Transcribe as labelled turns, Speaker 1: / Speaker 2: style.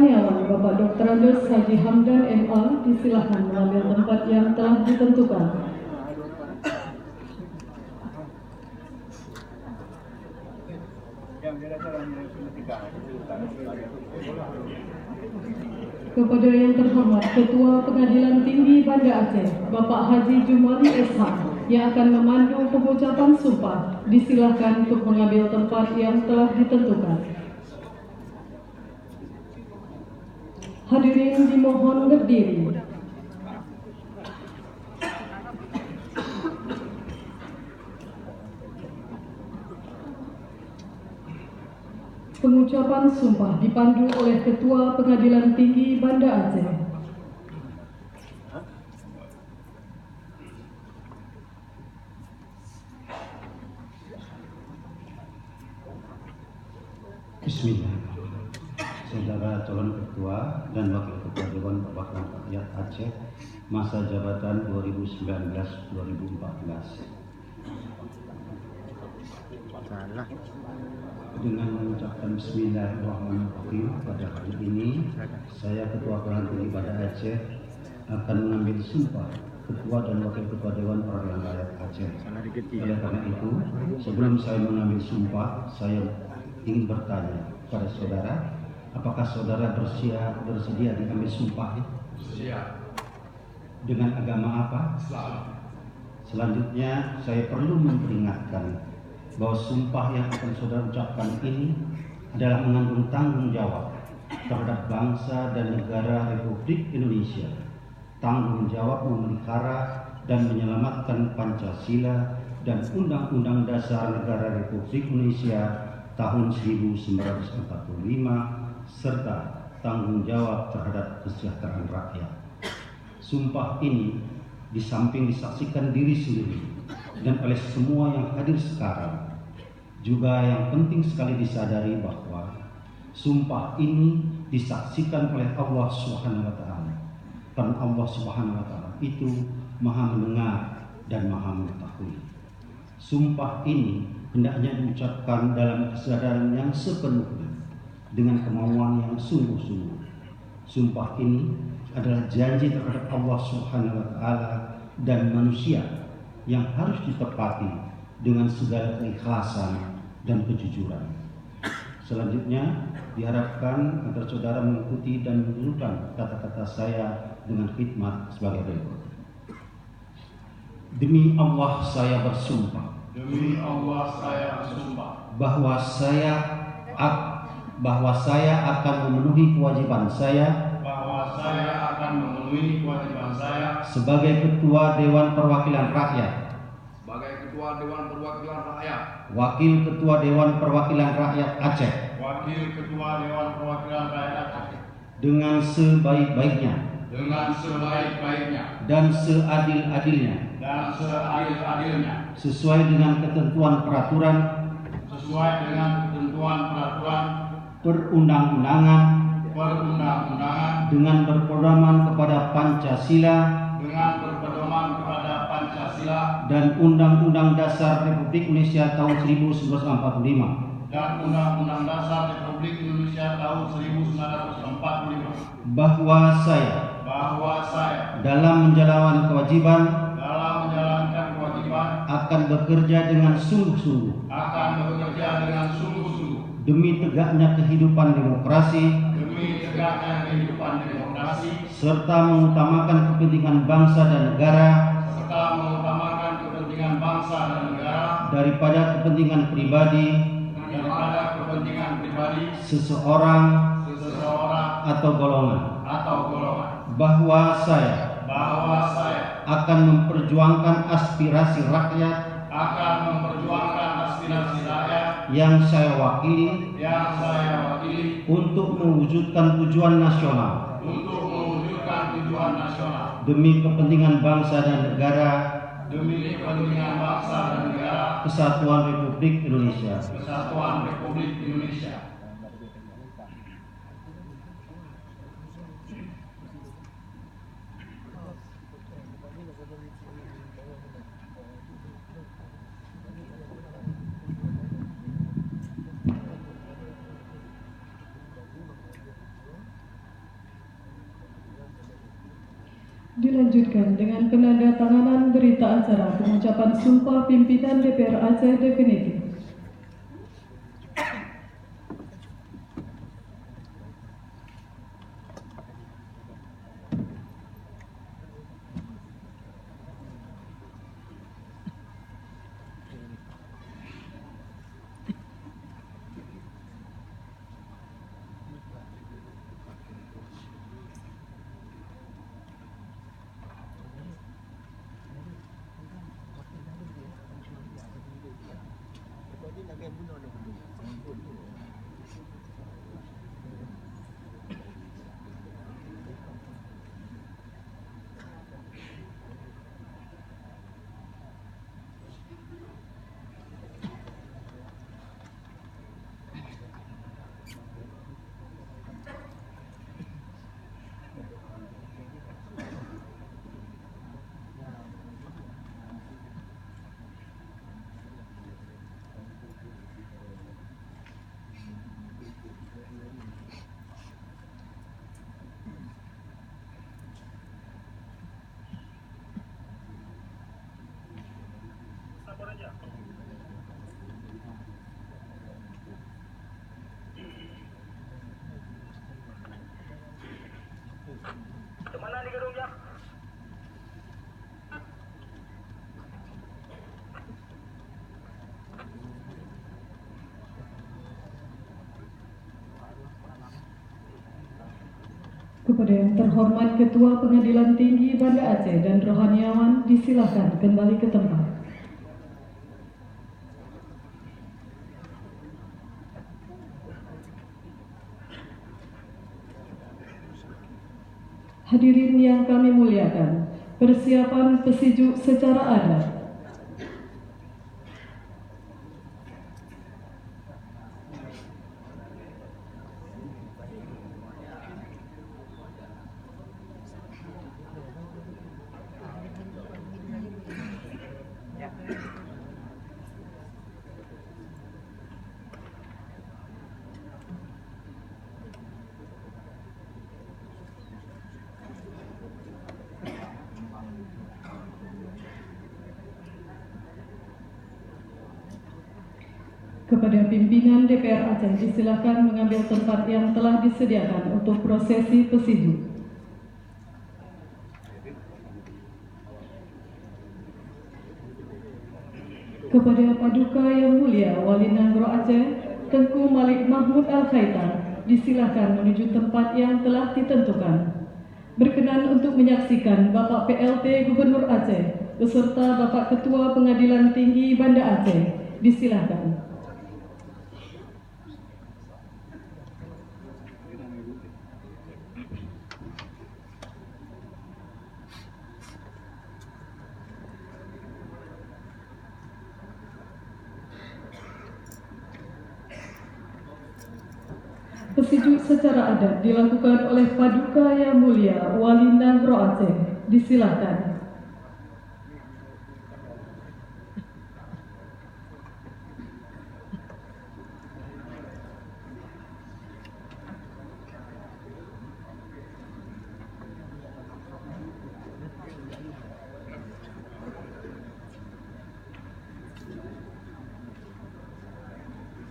Speaker 1: Kurniawan, Bapak Dr. Andes Haji Hamdan MA, disilahkan mengambil tempat yang telah ditentukan. Kepada yang terhormat Ketua Pengadilan Tinggi Banda Aceh, Bapak Haji Jumali SH, yang akan memandu pengucapan sumpah, disilahkan untuk mengambil tempat yang telah ditentukan. Hadirin dimohon berdiri. Pengucapan sumpah dipandu oleh Ketua Pengadilan Tinggi Banda Aceh.
Speaker 2: Bismillah. Saudara calon ketua dan wakil ketua Dewan Perwakilan Rakyat Aceh masa jabatan 2019-2014. Dengan mengucapkan Bismillahirrahmanirrahim, pada hari ini saya Ketua Pengadilan Tinggi Banda Aceh akan mengambil sumpah Ketua dan Wakil Ketua Dewan Perwakilan Rakyat Aceh. Oleh karena itu, sebelum saya mengambil sumpah, saya ingin bertanya kepada saudara, apakah saudara bersedia diambil sumpah?
Speaker 3: Siap.
Speaker 2: Dengan agama apa?
Speaker 3: Islam.
Speaker 2: Selanjutnya, saya perlu memperingatkan bahwa sumpah yang akan saudara ucapkan ini adalah mengandung tanggung jawab terhadap bangsa dan negara Republik Indonesia, tanggung jawab memelihara dan menyelamatkan Pancasila dan Undang-Undang Dasar Negara Republik Indonesia tahun 1945, serta tanggung jawab terhadap kesejahteraan rakyat. Sumpah ini di samping disaksikan diri sendiri dan oleh semua yang hadir sekarang, juga yang penting sekali disadari bahwa sumpah ini disaksikan oleh Allah Subhanahu wa taala. Karena Allah Subhanahu wa taala itu Maha mendengar dan Maha mengetahui. Sumpah ini hendaknya diucapkan dalam kesadaran yang sepenuhnya dengan kemauan yang sungguh-sungguh. Sumpah ini adalah janji terhadap Allah Subhanahu wa taala dan manusia yang harus ditepati dengan segala keikhlasan dan kejujuran. Selanjutnya diharapkan agar saudara mengikuti dan menirukan kata-kata saya dengan khidmat sebagai berikut. Demi Allah saya bersumpah.
Speaker 3: Demi Allah saya bersumpah
Speaker 2: Bahwa saya akan memenuhi kewajiban saya
Speaker 3: bahwa saya akan memenuhi kewajiban saya
Speaker 2: sebagai Ketua Dewan Perwakilan Rakyat,
Speaker 3: sebagai Ketua Dewan Perwakilan Rakyat,
Speaker 2: Wakil Ketua Dewan Perwakilan Rakyat Aceh,
Speaker 3: Wakil Ketua Dewan Perwakilan Rakyat Aceh,
Speaker 2: dengan sebaik-baiknya
Speaker 3: dengan sebaik-baiknya
Speaker 2: dan seadil-adilnya,
Speaker 3: dan seadil-adilnya,
Speaker 2: sesuai dengan ketentuan peraturan
Speaker 3: sesuai dengan ketentuan peraturan
Speaker 2: perundang-undangan,
Speaker 3: perundang-undangan,
Speaker 2: dengan berpedoman kepada Pancasila
Speaker 3: dengan berpedoman kepada Pancasila
Speaker 2: dan Undang-Undang Dasar Republik Indonesia tahun 1945,
Speaker 3: dan Undang-Undang Dasar Republik Indonesia tahun 1945,
Speaker 2: bahwa saya
Speaker 3: bahwa saya
Speaker 2: dalam menjalankan kewajiban
Speaker 3: dalam menjalankan kewajiban
Speaker 2: akan bekerja dengan sungguh-sungguh
Speaker 3: akan bekerja dengan sungguh-sungguh
Speaker 2: demi tegaknya kehidupan demokrasi
Speaker 3: demi tegaknya kehidupan demokrasi
Speaker 2: serta mengutamakan kepentingan bangsa dan negara
Speaker 3: serta mengutamakan kepentingan bangsa dan negara
Speaker 2: daripada kepentingan pribadi
Speaker 3: daripada kepentingan pribadi
Speaker 2: seseorang atau golongan,
Speaker 3: atau golongan,
Speaker 2: bahwa saya
Speaker 3: bahwa saya
Speaker 2: akan memperjuangkan aspirasi rakyat
Speaker 3: akan memperjuangkan aspirasi rakyat
Speaker 2: yang saya wakili
Speaker 3: yang saya wakili
Speaker 2: untuk mewujudkan tujuan nasional
Speaker 3: untuk mewujudkan tujuan nasional
Speaker 2: demi kepentingan bangsa dan negara,
Speaker 3: demi kepentingan bangsa dan negara,
Speaker 2: Kesatuan Republik Indonesia.
Speaker 3: Kesatuan Republik Indonesia.
Speaker 1: Dilanjutkan dengan penandatanganan berita acara pengucapan sumpah pimpinan DPR Aceh definitif. Kepada yang terhormat Ketua Pengadilan Tinggi Banda Aceh dan Rohaniawan disilahkan kembali ke tempat. Hadirin yang kami muliakan, persiapan pesijuk secara adat. Kepada pimpinan DPR Aceh disilakan mengambil tempat yang telah disediakan untuk prosesi pesijuk. Kepada Paduka Yang Mulia Wali Nanggro Aceh, Tengku Malik Mahmud Al-Khaitan, disilakan menuju tempat yang telah ditentukan. Berkenan untuk menyaksikan Bapak PLT Gubernur Aceh beserta Bapak Ketua Pengadilan Tinggi Banda Aceh, disilakan. Pesijuk secara adat dilakukan oleh Paduka Yang Mulia Wali Nanggro Aceh, disilakan.